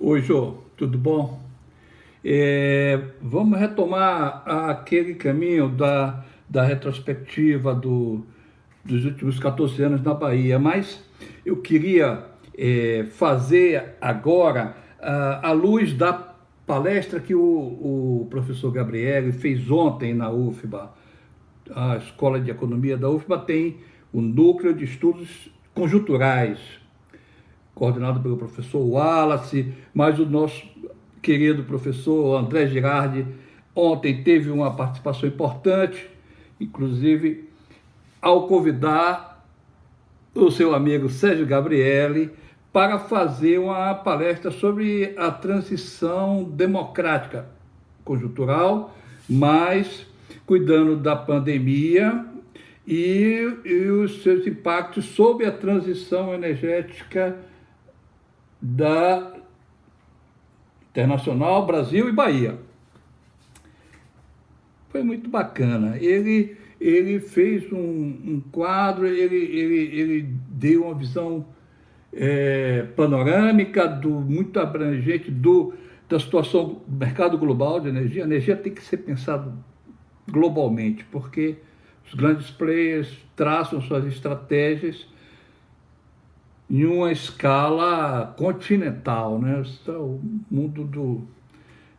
Oi, Jô, tudo bom? Vamos retomar aquele caminho da retrospectiva dos últimos 14 anos na Bahia, mas eu queria fazer agora à luz da palestra que o professor Gabriele fez ontem na UFBA. A Escola de Economia da UFBA tem o Núcleo de Estudos Conjunturais, coordenado pelo professor Wallace, mas o nosso querido professor André Girardi ontem teve uma participação importante, inclusive ao convidar o seu amigo Sérgio Gabriele para fazer uma palestra sobre a transição democrática conjuntural, mas cuidando da pandemia e os seus impactos sobre a transição energética da Internacional, Brasil e Bahia. Foi muito bacana. Ele fez um quadro, ele deu uma visão panorâmica, muito abrangente da situação do mercado global de energia. A energia tem que ser pensada globalmente, porque os grandes players traçam suas estratégias em uma escala continental, né? Esse é o mundo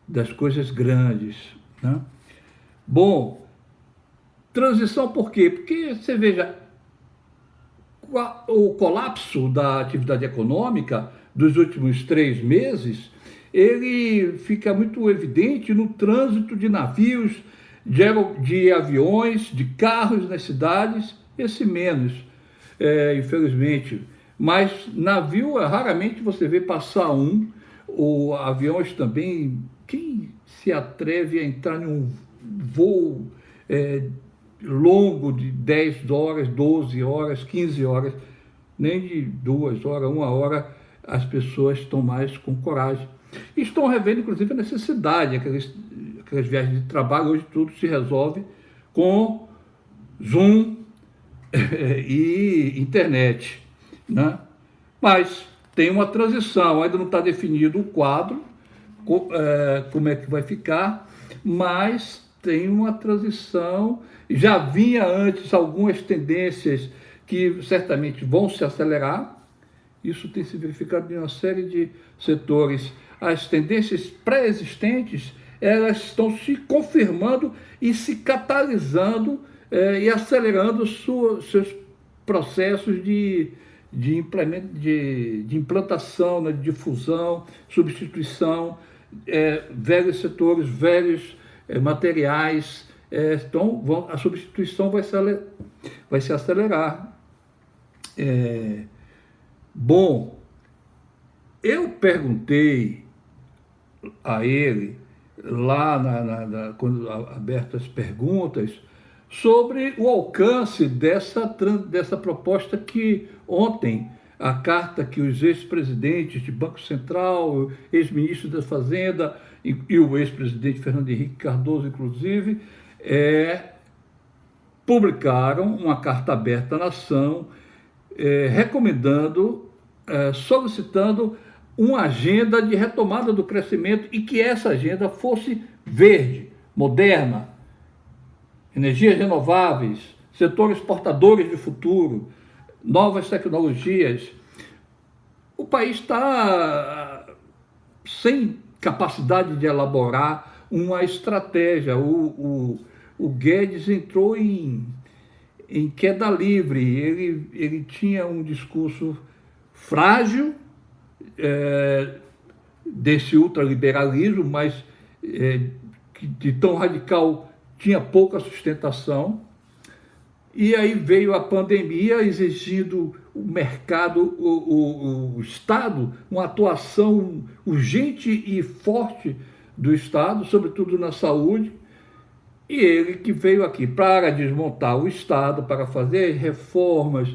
das coisas grandes, né? Bom, transição por quê? Porque você veja, o colapso da atividade econômica dos últimos 3 meses, ele fica muito evidente no trânsito de navios, de aviões, de carros nas cidades, esse menos, infelizmente. Mas navio, raramente você vê passar aviões também. Quem se atreve a entrar em um voo longo de 10 horas, 12 horas, 15 horas, nem de 2 horas, 1 hora, as pessoas estão mais com coragem. E estão revendo, inclusive, a necessidade, aquelas viagens de trabalho, hoje tudo se resolve com Zoom e internet, né? Mas tem uma transição, ainda não está definido o quadro, como é que vai ficar, mas tem uma transição. Já vinha antes algumas tendências que certamente vão se acelerar. Isso tem se verificado em uma série de setores. As tendências pré-existentes, elas estão se confirmando e se catalisando e acelerando seus processos de implantação, né, de difusão, substituição, velhos setores, velhos materiais. Então, a substituição vai se acelerar. Bom, eu perguntei a ele, lá quando abertas as perguntas, sobre o alcance dessa proposta que ontem, a carta que os ex-presidentes de Banco Central, ex-ministro da Fazenda e o ex-presidente Fernando Henrique Cardoso, inclusive, publicaram uma carta aberta à nação, recomendando, solicitando uma agenda de retomada do crescimento e que essa agenda fosse verde, moderna, energias renováveis, setores portadores de futuro, novas tecnologias. O país está sem capacidade de elaborar uma estratégia. O Guedes entrou em queda livre. Ele tinha um discurso frágil, desse ultraliberalismo, mas de tão radical tinha pouca sustentação. E aí veio a pandemia exigindo o mercado, o Estado, uma atuação urgente e forte do Estado, sobretudo na saúde. E ele que veio aqui para desmontar o Estado, para fazer reformas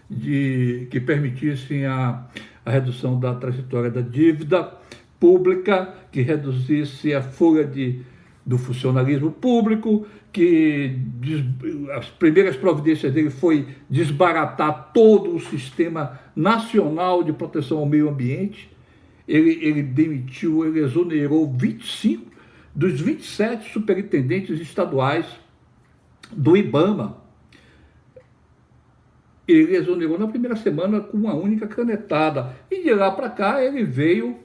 que permitissem a redução da trajetória da dívida pública, que reduzisse a folha do funcionalismo público, que as primeiras providências dele foi desbaratar todo o sistema nacional de proteção ao meio ambiente. ele demitiu, ele exonerou 25 dos 27 superintendentes estaduais do IBAMA. Ele exonerou na primeira semana com uma única canetada. E de lá para cá ele veio,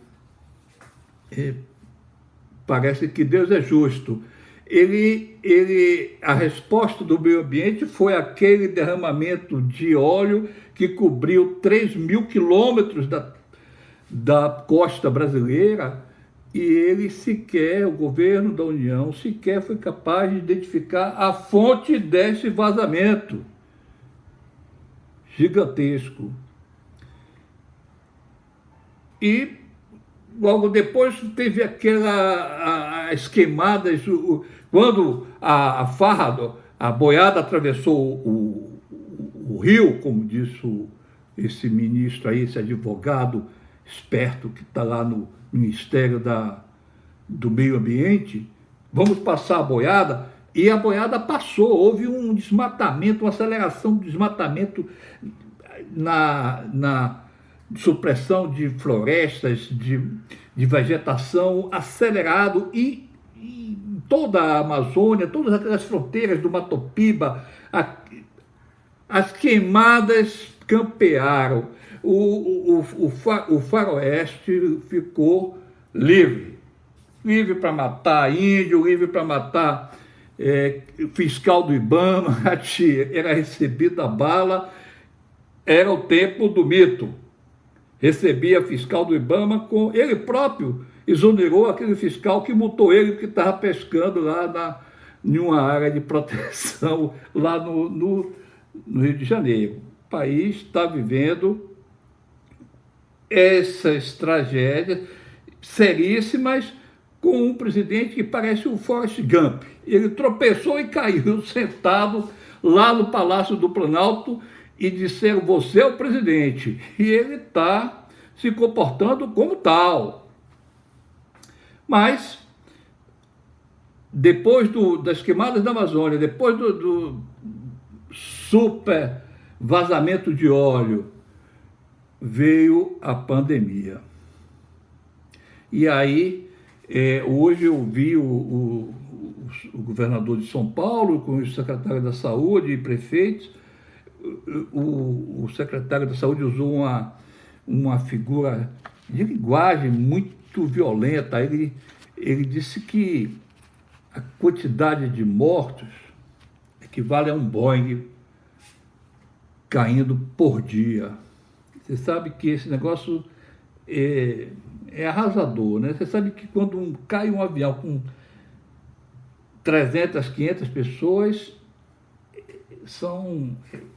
parece que Deus é justo. A resposta do meio ambiente foi aquele derramamento de óleo que cobriu 3.000 quilômetros da costa brasileira, e ele sequer, o governo da União, sequer foi capaz de identificar a fonte desse vazamento gigantesco. E logo depois teve as queimadas, quando a boiada atravessou o rio, como disse esse ministro aí, esse advogado esperto que está lá no Ministério do Meio Ambiente, vamos passar a boiada, e a boiada passou, houve um desmatamento, uma aceleração do desmatamento na supressão de florestas, de vegetação acelerado, e toda a Amazônia, todas aquelas fronteiras do Mato Piba, as queimadas campearam, o faroeste ficou livre para matar índio, livre para matar fiscal do IBAMA, era recebida a bala, era o tempo do mito. Recebia fiscal do IBAMA, ele próprio exonerou aquele fiscal que multou ele porque estava pescando lá em uma área de proteção lá no Rio de Janeiro. O país está vivendo essas tragédias seríssimas com um presidente que parece o Forrest Gump. Ele tropeçou e caiu sentado lá no Palácio do Planalto e disseram: você é o presidente. E ele está se comportando como tal. Mas, depois das queimadas da Amazônia, depois do super vazamento de óleo, veio a pandemia. E aí, hoje eu vi o governador de São Paulo, com o secretário da Saúde e prefeitos. O secretário da Saúde usou uma figura de linguagem muito violenta. Ele disse que a quantidade de mortos equivale a um Boeing caindo por dia. Você sabe que esse negócio é arrasador, né? Você sabe que quando cai um avião com 300, 500 pessoas,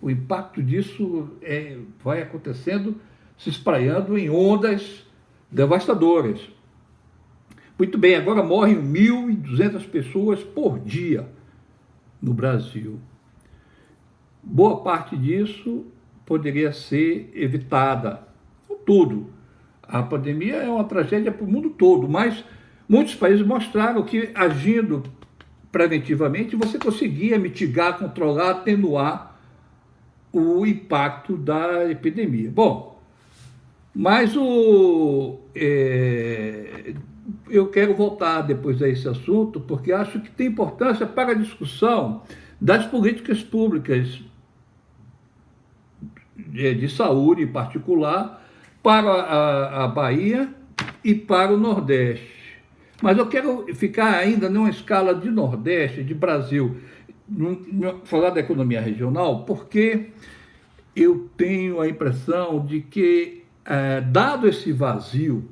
o impacto disso vai acontecendo, se espraiando em ondas devastadoras. Muito bem, agora morrem 1.200 pessoas por dia no Brasil. Boa parte disso poderia ser evitada. Não tudo. A pandemia é uma tragédia para o mundo todo, mas muitos países mostraram que, agindo preventivamente, você conseguia mitigar, controlar, atenuar o impacto da epidemia. Bom, mas eu quero voltar depois a esse assunto, porque acho que tem importância para a discussão das políticas públicas de saúde, em particular, para a Bahia e para o Nordeste. Mas eu quero ficar ainda numa escala de Nordeste, de Brasil, falar da economia regional, porque eu tenho a impressão de que, dado esse vazio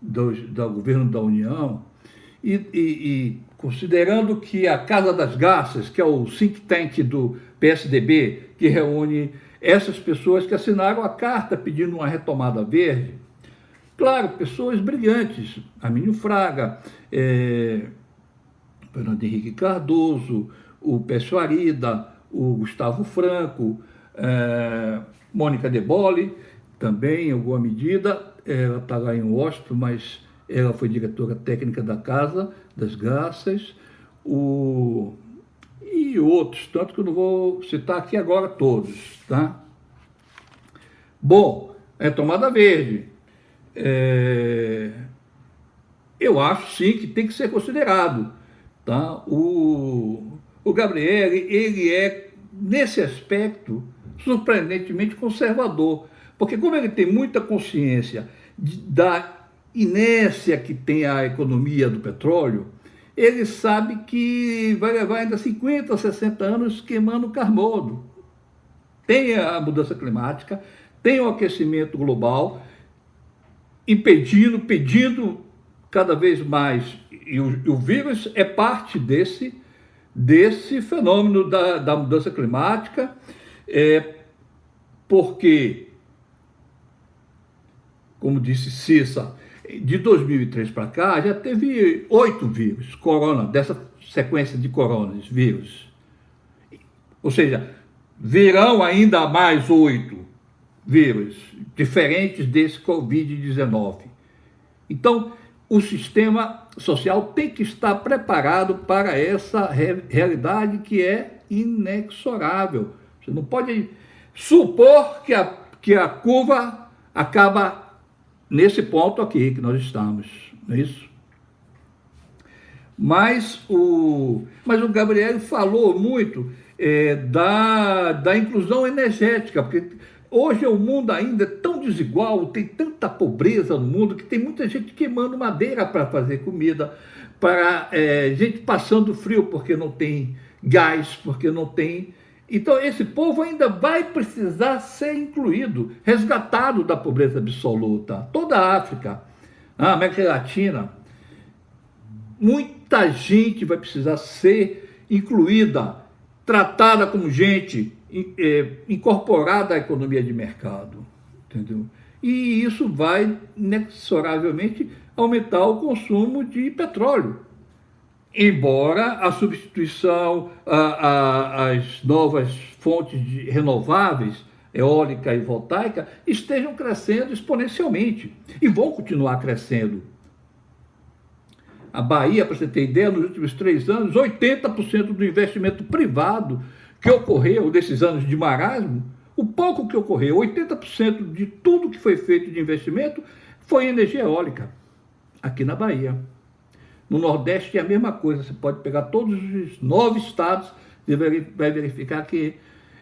do governo da União, e considerando que a Casa das Garças, que é o think tank do PSDB, que reúne essas pessoas que assinaram a carta pedindo uma retomada verde, claro, pessoas brilhantes, Armínio Fraga, Fernando Henrique Cardoso, o Pécio Arida, o Gustavo Franco, Mônica De Bolle, também, em alguma medida, ela está lá em Washington, mas ela foi diretora técnica da Casa das Garças, e outros, tanto que eu não vou citar aqui agora todos, tá? Bom, é tomada verde. Eu acho sim que tem que ser considerado. Tá? O Gabriel, ele é, nesse aspecto, surpreendentemente conservador, porque como ele tem muita consciência da inércia que tem a economia do petróleo, ele sabe que vai levar ainda 50, 60 anos queimando carbono. Tem a mudança climática, tem o aquecimento global, pedindo cada vez mais, e o vírus é parte desse fenômeno da mudança climática, porque, como disse Cissa, de 2003 para cá já teve 8 vírus, corona, dessa sequência de vírus. Ou seja, virão ainda mais 8 vírus, diferentes desse Covid-19. Então, o sistema social tem que estar preparado para essa realidade que é inexorável. Você não pode supor que a curva acaba nesse ponto aqui que nós estamos, não é isso? Mas o Gabriel falou muito da inclusão energética, porque hoje o mundo ainda é tão desigual, tem tanta pobreza no mundo, que tem muita gente queimando madeira para fazer comida, para gente passando frio porque não tem gás, porque não tem... Então esse povo ainda vai precisar ser incluído, resgatado da pobreza absoluta. Toda a África, a América Latina, muita gente vai precisar ser incluída, tratada como gente, incorporada à economia de mercado, entendeu? E isso vai, inexoravelmente, aumentar o consumo de petróleo. Embora a substituição às novas fontes renováveis, eólica e voltaica, estejam crescendo exponencialmente e vão continuar crescendo. A Bahia, para você ter ideia, nos últimos 3 anos, 80% do investimento privado que ocorreu nesses anos de marasmo, o pouco que ocorreu, 80% de tudo que foi feito de investimento foi em energia eólica, aqui na Bahia. No Nordeste é a mesma coisa, você pode pegar todos os 9 estados e vai verificar que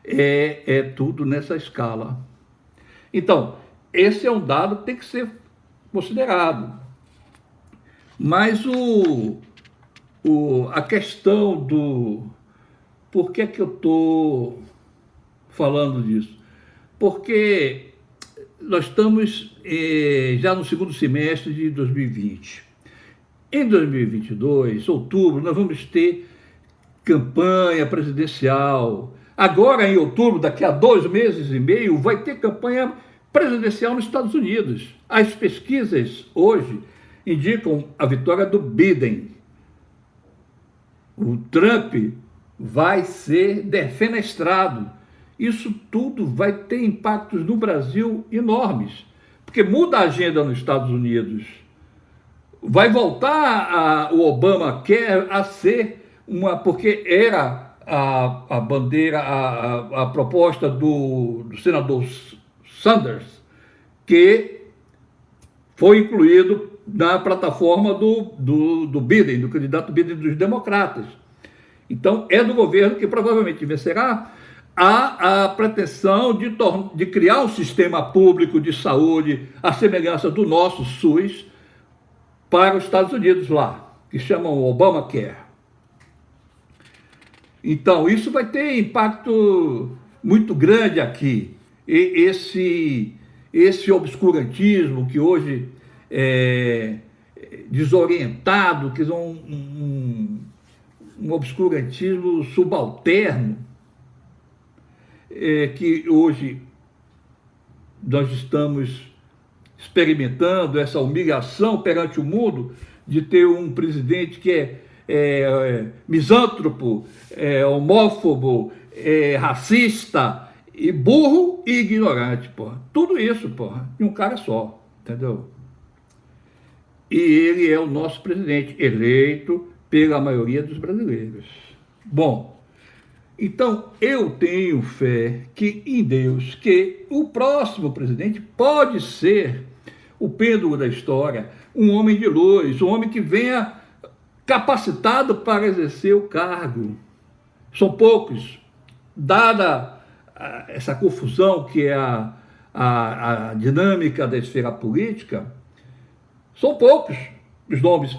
é tudo nessa escala. Então, esse é um dado que tem que ser considerado. Mas a questão do... Por que eu estou falando disso? Porque nós estamos já no segundo semestre de 2020. Em 2022, outubro, nós vamos ter campanha presidencial. Agora, em outubro, daqui a 2 meses e meio, vai ter campanha presidencial nos Estados Unidos. As pesquisas hoje indicam a vitória do Biden. O Trump vai ser defenestrado. Isso tudo vai ter impactos no Brasil enormes, porque muda a agenda nos Estados Unidos. Vai voltar o Obamacare a ser porque era a bandeira, a proposta do senador Sanders, que foi incluído na plataforma do Biden, do candidato Biden dos democratas. Então, é do governo que provavelmente vencerá a pretensão de criar um sistema público de saúde à semelhança do nosso SUS para os Estados Unidos lá, que chamam Obamacare. Então, isso vai ter impacto muito grande aqui. E esse obscurantismo que hoje é desorientado, que é um obscurantismo subalterno, que hoje nós estamos experimentando essa humilhação perante o mundo de ter um presidente que é misântropo, homófobo, racista, e burro e ignorante, porra. Tudo isso, porra, em um cara só, entendeu? E ele é o nosso presidente, eleito pela maioria dos brasileiros. Bom, Então, eu tenho fé que em Deus, que o próximo presidente pode ser o pêndulo da história, um homem de luz, um homem que venha capacitado para exercer o cargo. São poucos, dada essa confusão que é a dinâmica da esfera política, são poucos os nomes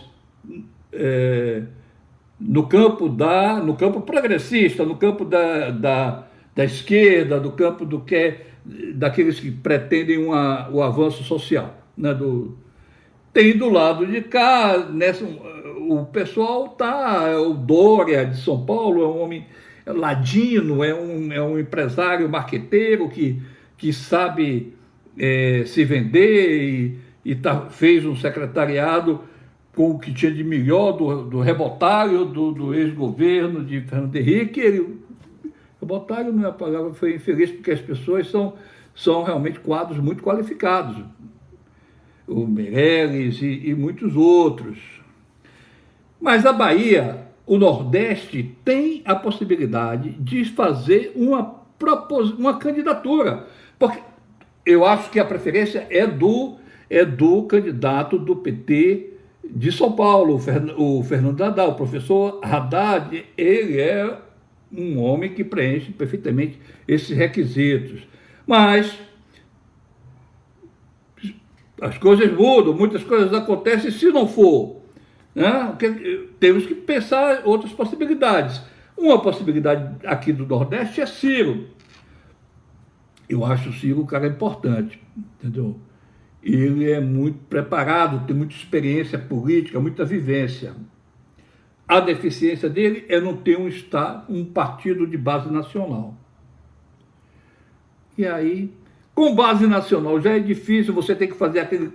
no campo progressista, no campo da esquerda, no campo daqueles que pretendem o avanço social. Né, tem do lado de cá, o pessoal o Dória de São Paulo é um homem ladino, é um empresário marqueteiro que sabe se vender fez um secretariado com o que tinha de melhor do rebotalho do ex-governo de Fernando Henrique. Rebotalho não é a palavra, foi infeliz, porque as pessoas são realmente quadros muito qualificados. O Meirelles e muitos outros. Mas a Bahia, o Nordeste, tem a possibilidade de fazer uma candidatura. Porque eu acho que a preferência é do candidato do PT de São Paulo, o Fernando Haddad. O professor Haddad, ele é um homem que preenche perfeitamente esses requisitos. Mas as coisas mudam, muitas coisas acontecem. Se não for, né, temos que pensar outras possibilidades. Uma possibilidade aqui do Nordeste é Ciro. Eu acho o Ciro um cara importante, entendeu? Ele é muito preparado, tem muita experiência política, muita vivência. A deficiência dele é não ter um partido de base nacional. E aí, com base nacional já é difícil, você tem que fazer aquela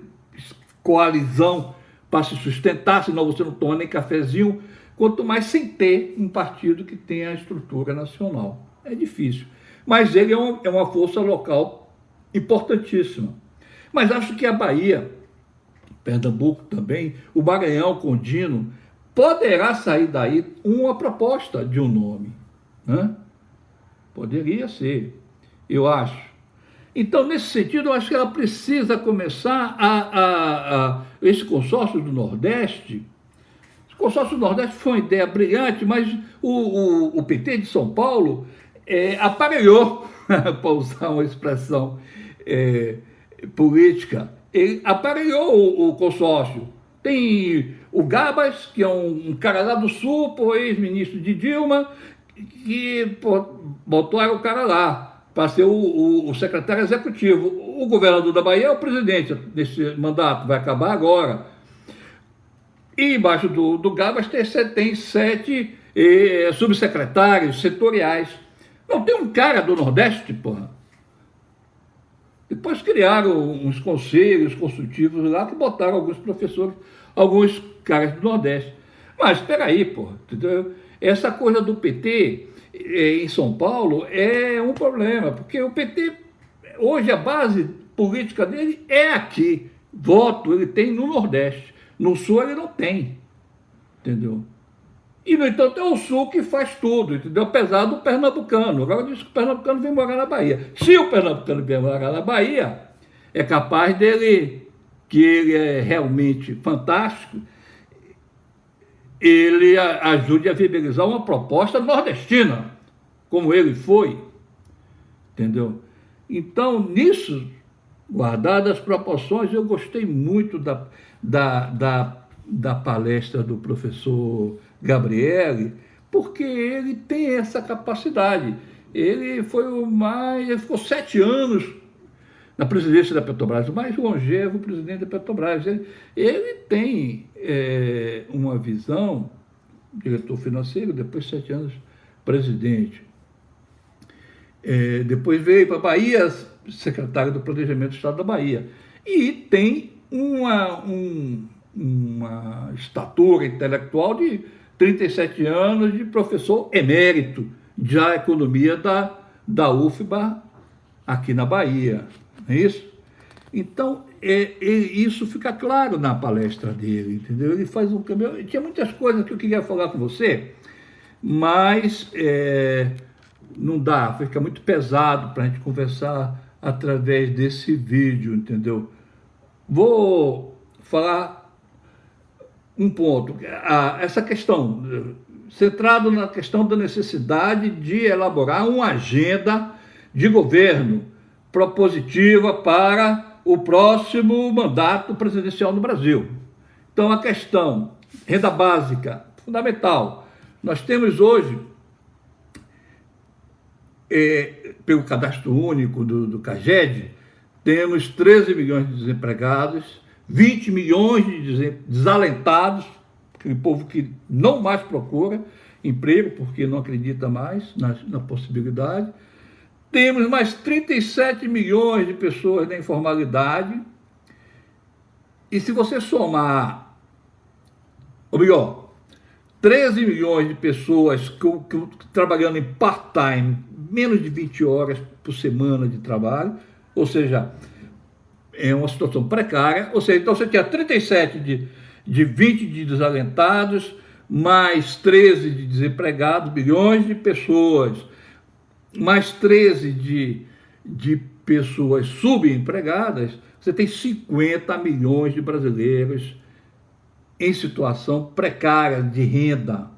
coalizão para se sustentar, senão você não toma nem cafezinho, quanto mais sem ter um partido que tenha a estrutura nacional. É difícil. Mas ele é uma força local importantíssima. Mas acho que a Bahia, Pernambuco também, o Maranhão com Dino, poderá sair daí uma proposta de um nome. Né? Poderia ser, eu acho. Então, nesse sentido, eu acho que ela precisa começar esse consórcio do Nordeste. Esse consórcio do Nordeste foi uma ideia brilhante, mas o PT de São Paulo aparelhou, para usar uma expressão política, ele aparelhou o consórcio. Tem o Gabas, que é um cara lá do Sul, ex-ministro de Dilma, que botou o cara lá para ser o secretário executivo. O governador da Bahia é o presidente desse mandato, vai acabar agora. E embaixo do Gabas tem 7 subsecretários setoriais. Não tem um cara do Nordeste, porra. Depois criaram uns conselhos consultivos lá que botaram alguns professores, alguns caras do Nordeste. Mas espera aí, porra, entendeu? Essa coisa do PT em São Paulo é um problema, porque o PT, hoje a base política dele é aqui. Voto ele tem no Nordeste. No Sul ele não tem, entendeu? E, no entanto, é o Sul que faz tudo, entendeu? Apesar do pernambucano. Agora diz que o pernambucano vem morar na Bahia. Se o pernambucano vem morar na Bahia, é capaz que ele é realmente fantástico, ele ajude a viabilizar uma proposta nordestina, como ele foi, entendeu? Então, nisso, guardadas as proporções, eu gostei muito da palestra do professor Gabriele, porque ele tem essa capacidade. Ele ficou 7 anos na presidência da Petrobras, o mais longevo presidente da Petrobras. Ele tem uma visão, diretor financeiro, depois 7 anos presidente. Depois veio para a Bahia, secretário do Planejamento do Estado da Bahia. E tem uma estatura intelectual de 37 anos de professor emérito de economia da UFBA aqui na Bahia, não é isso? Então, isso fica claro na palestra dele, entendeu? Ele faz um caminho. Tinha muitas coisas que eu queria falar com você, mas não dá, fica muito pesado para a gente conversar através desse vídeo, entendeu? Vou falar um ponto, essa questão, centrado na questão da necessidade de elaborar uma agenda de governo propositiva para o próximo mandato presidencial no Brasil. Então, a questão, renda básica, fundamental. Nós temos hoje, pelo cadastro único do CAGED, temos 13 milhões de desempregados, 20 milhões de desalentados, aquele povo que não mais procura emprego porque não acredita mais na possibilidade. Temos mais 37 milhões de pessoas na informalidade. E se você somar, ou melhor, 13 milhões de pessoas trabalhando em part-time, menos de 20 horas por semana de trabalho, ou seja, é uma situação precária, ou seja, então você tinha 37 de 20 de desalentados, mais 13 de desempregados, milhões de pessoas, mais 13 de pessoas subempregadas, você tem 50 milhões de brasileiros em situação precária de renda.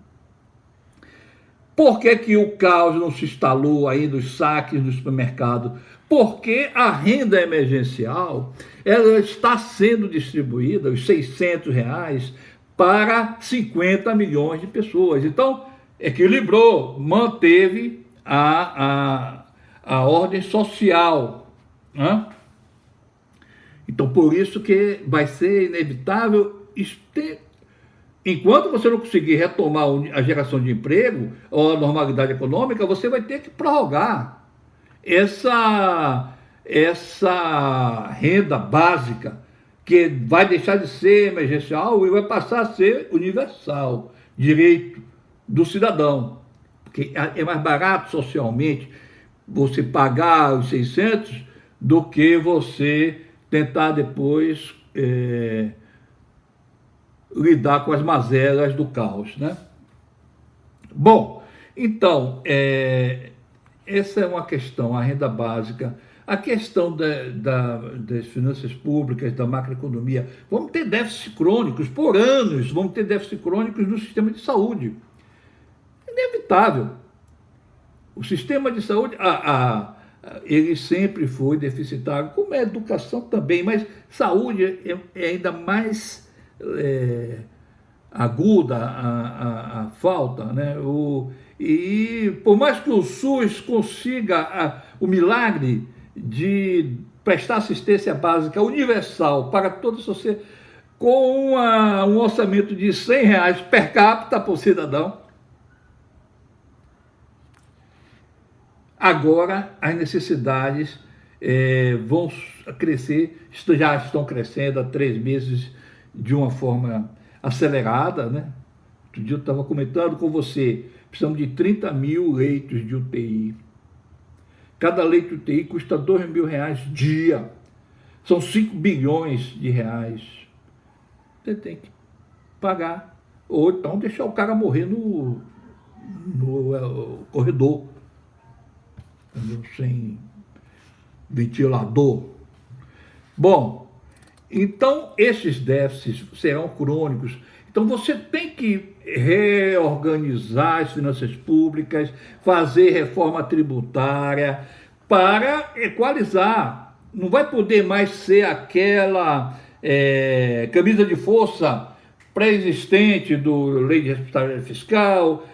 Por que o caos não se instalou aí dos saques no supermercado? Porque a renda emergencial, ela está sendo distribuída, os R$600, para 50 milhões de pessoas. Então, equilibrou, manteve a ordem social, né? Então, por isso que vai ser inevitável enquanto você não conseguir retomar a geração de emprego ou a normalidade econômica, você vai ter que prorrogar essa renda básica, que vai deixar de ser emergencial e vai passar a ser universal, direito do cidadão. Porque é mais barato socialmente você pagar os 600 do que você tentar depois lidar com as mazelas do caos, né? Bom, então, essa é uma questão, a renda básica, a questão das finanças públicas, da macroeconomia. Vamos ter déficits crônicos por anos, vamos ter déficits crônicos no sistema de saúde. Inevitável. O sistema de saúde, ele sempre foi deficitário, como a educação também, mas saúde é ainda mais aguda a falta, né? E por mais que o SUS consiga o milagre de prestar assistência básica universal para toda a sociedade, com um orçamento de R$100 per capita por cidadão, agora as necessidades vão crescer, já estão crescendo há 3 meses de uma forma acelerada, né? Outro dia eu estava comentando com você, precisamos de 30 mil leitos de UTI. Cada leito de UTI custa R$2.000 dia. São 5 bilhões de reais. Você tem que pagar. Ou então deixar o cara morrer no corredor, sem ventilador. Bom, então esses déficits serão crônicos. Então você tem que reorganizar as finanças públicas, fazer reforma tributária para equalizar. Não vai poder mais ser aquela camisa de força pré-existente do Lei de Responsabilidade Fiscal,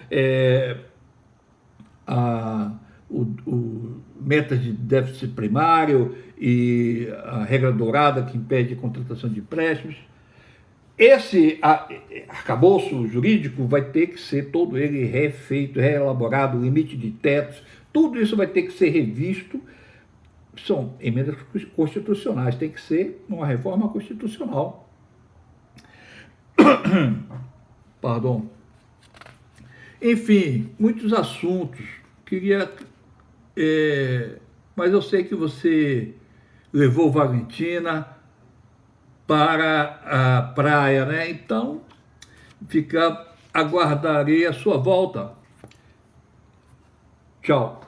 metas de déficit primário e a regra dourada que impede a contratação de empréstimos. Esse arcabouço jurídico vai ter que ser todo ele refeito, reelaborado, limite de tetos, tudo isso vai ter que ser revisto. São emendas constitucionais, tem que ser uma reforma constitucional. Pardon. Enfim, muitos assuntos. Queria, mas eu sei que você levou Valentina para a praia, né? Então, aguardarei a sua volta. Tchau.